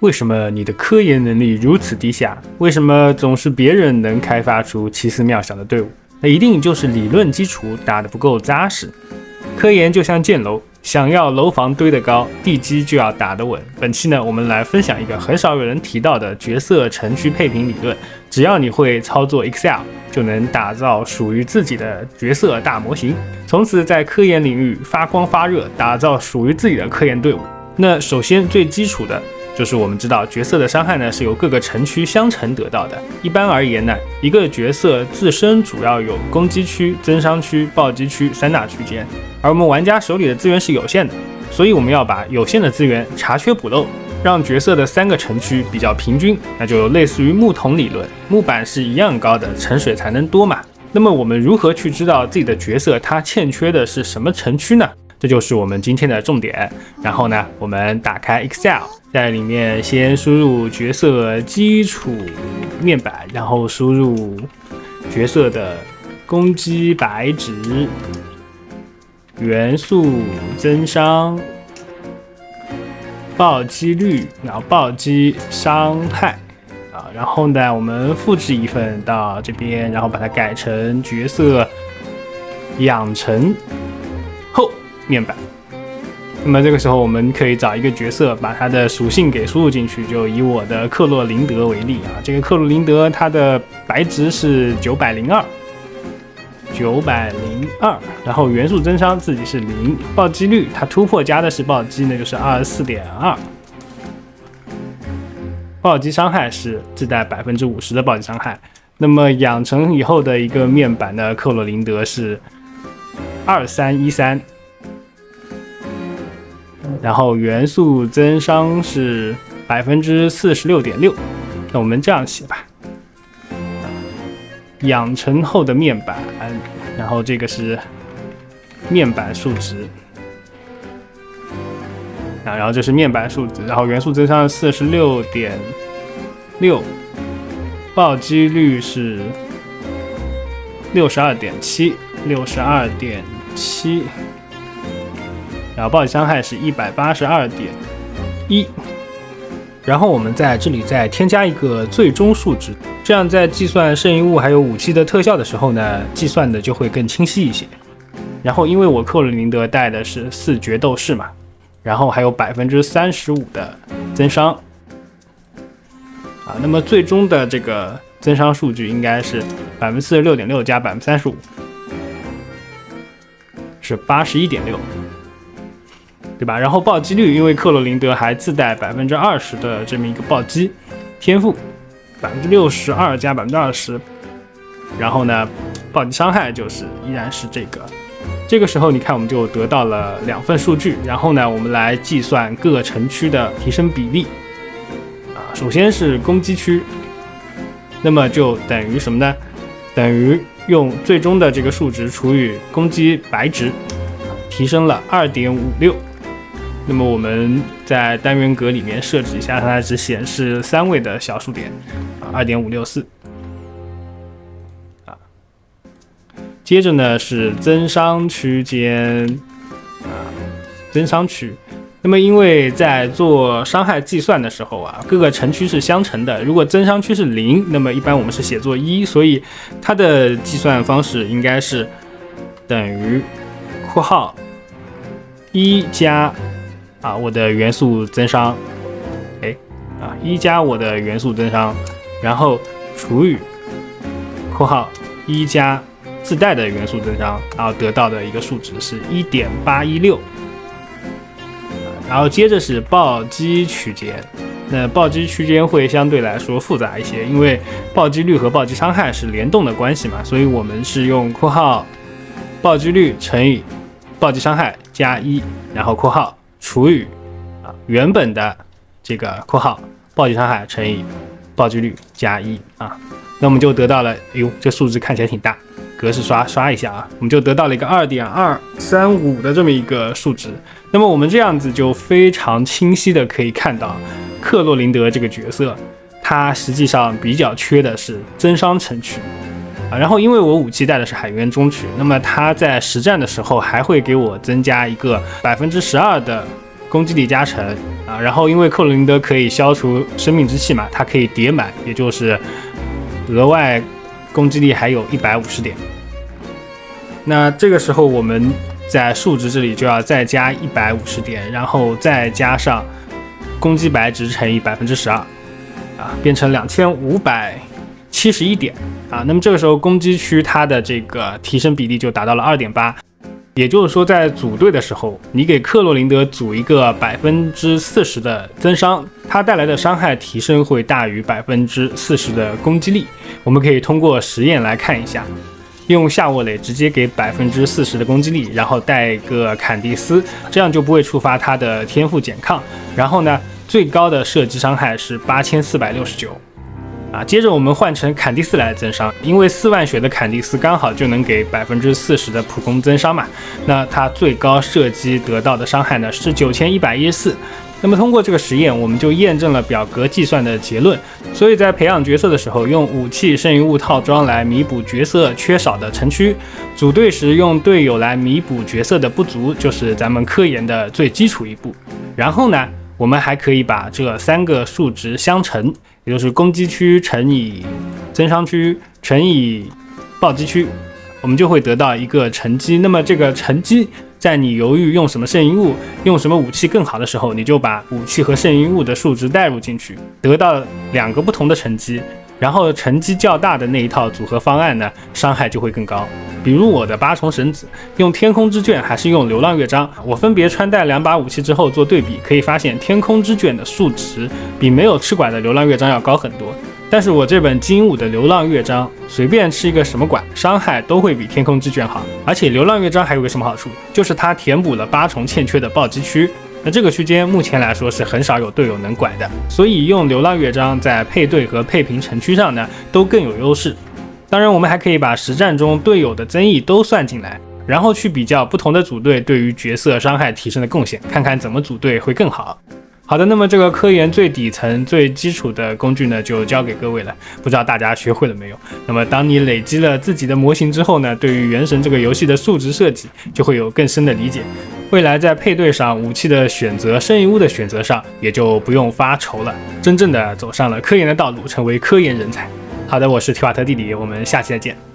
为什么你的科研能力如此低下？为什么总是别人能开发出奇思妙想的队伍？那一定就是理论基础打得不够扎实。科研就像建楼，想要楼房堆得高，地基就要打得稳。本期呢，我们来分享一个很少有人提到的角色城区配平理论。只要你会操作 Excel， 就能打造属于自己的角色大模型，从此在科研领域发光发热，打造属于自己的科研队伍。那首先最基础的就是我们知道角色的伤害呢是由各个城区相乘得到的。一般而言呢，一个角色自身主要有攻击区、增伤区、暴击区三大区间，而我们玩家手里的资源是有限的，所以我们要把有限的资源查缺补漏，让角色的3个城区比较平均，那就类似于木桶理论，木板是一样高的，盛水才能多嘛。那么我们如何去知道自己的角色它欠缺的是什么城区呢？这就是我们今天的重点。然后呢，我们打开 Excel， 在里面先输入角色基础面板，然后输入角色的攻击白值、元素增伤、暴击率，然后暴击伤害然后呢，我们复制一份到这边，然后把它改成角色养成后面板。那么这个时候我们可以找一个角色，把它的属性给输入进去，就以我的克洛林德为例这个克洛林德它的白值是902，然后元素增伤自己是0，暴击率它突破加的是暴击，那就是 24.2， 暴击伤害是自带 50% 的暴击伤害。那么养成以后的一个面板的克洛林德是2313，然后元素增伤是 46.6%。 那我们这样写吧，养成后的面板，然后这个是面板数值然后这是面板数值，然后元素增伤 46.6%， 暴击率是 62.7， 然后暴击伤害是 182.1。 然后我们在这里再添加一个最终数值，这样在计算剩余物还有武器的特效的时候呢，计算的就会更清晰一些。然后因为我克洛林德带的是4决斗士嘛，然后还有 35% 的增伤那么最终的这个增伤数据应该是 46.6 加 35%， 是 81.6， 对吧？然后暴击率，因为克洛林德还自带 20% 的这么一个暴击天赋， 62% 加 20%， 然后呢暴击伤害就是依然是这个时候你看我们就得到了2份数据。然后呢我们来计算各个城区的提升比例首先是攻击区，那么就等于什么呢？等于用最终的这个数值除以攻击白值，提升了 2.56。 那么我们在单元格里面设置一下，它只显示3位的小数点2.564接着呢是增伤区间增伤区。那么因为在做伤害计算的时候各个城区是相乘的，如果增伤区是0，那么一般我们是写作1，所以它的计算方式应该是等于括号1加我的元素增伤1加我的元素增伤，然后除以括号1加自带的元素增伤，然后得到的一个数值是 1.816。然后接着是暴击区间，那暴击区间会相对来说复杂一些，因为暴击率和暴击伤害是联动的关系嘛，所以我们是用括号暴击率乘以暴击伤害加1，然后括号除以原本的这个括号暴击伤害乘以暴击率加1那我们就得到了，这数字看起来挺大，格式刷一下我们就得到了一个 2.235 的这么一个数值。那么我们这样子就非常清晰的可以看到，克洛林德这个角色他实际上比较缺的是增伤城区然后因为我武器带的是海渊中区，那么他在实战的时候还会给我增加一个 12% 的攻击力加成啊，然后因为克罗琳德可以消除生命之气嘛，它可以叠满，也就是额外攻击力还有150点。那这个时候我们在数值这里就要再加150点，然后再加上攻击白值乘以12%啊，变成2571点啊。那么这个时候攻击区它的这个提升比例就达到了2.8。也就是说，在组队的时候，你给克洛琳德组一个40%的增伤，它带来的伤害提升会大于40%的攻击力。我们可以通过实验来看一下，用夏沃蕾直接给40%的攻击力，然后带一个坎蒂斯，这样就不会触发它的天赋减抗。然后呢，最高的射击伤害是8469。接着我们换成坎蒂斯来增伤，因为4万血的坎蒂斯刚好就能给40%的普攻增伤嘛，那它最高射击得到的伤害呢是9114。那么通过这个实验，我们就验证了表格计算的结论。所以在培养角色的时候，用武器剩余物套装来弥补角色缺少的城区；组队时用队友来弥补角色的不足，就是咱们科研的最基础一步。然后呢，我们还可以把这3个数值相乘，也就是攻击区乘以增伤区乘以暴击区，我们就会得到一个乘积。那么这个乘积，在你犹豫用什么剩余物、用什么武器更好的时候，你就把武器和剩余物的数值代入进去，得到2个不同的乘积。然后乘积较大的那一套组合方案呢，伤害就会更高。比如我的8重绳子，用天空之卷还是用流浪乐章，我分别穿戴2把武器之后做对比，可以发现天空之卷的数值比没有吃管的流浪乐章要高很多。但是我这本精武的流浪乐章，随便吃一个什么管，伤害都会比天空之卷好。而且流浪乐章还有个什么好处，就是它填补了8重欠缺的暴击区。那这个区间目前来说是很少有队友能拐的，所以用流浪乐章在配对和配平城区上呢，都更有优势。当然，我们还可以把实战中队友的增益都算进来，然后去比较不同的组队对于角色伤害提升的贡献，看看怎么组队会更好。好的，那么这个科研最底层、最基础的工具呢，就交给各位了。不知道大家学会了没有？那么当你累积了自己的模型之后呢，对于原神这个游戏的数值设计就会有更深的理解。未来在配对上、武器的选择、剩余物的选择上，也就不用发愁了，真正的走上了科研的道路，成为科研人才。好的，我是提瓦特弟弟，我们下期再见。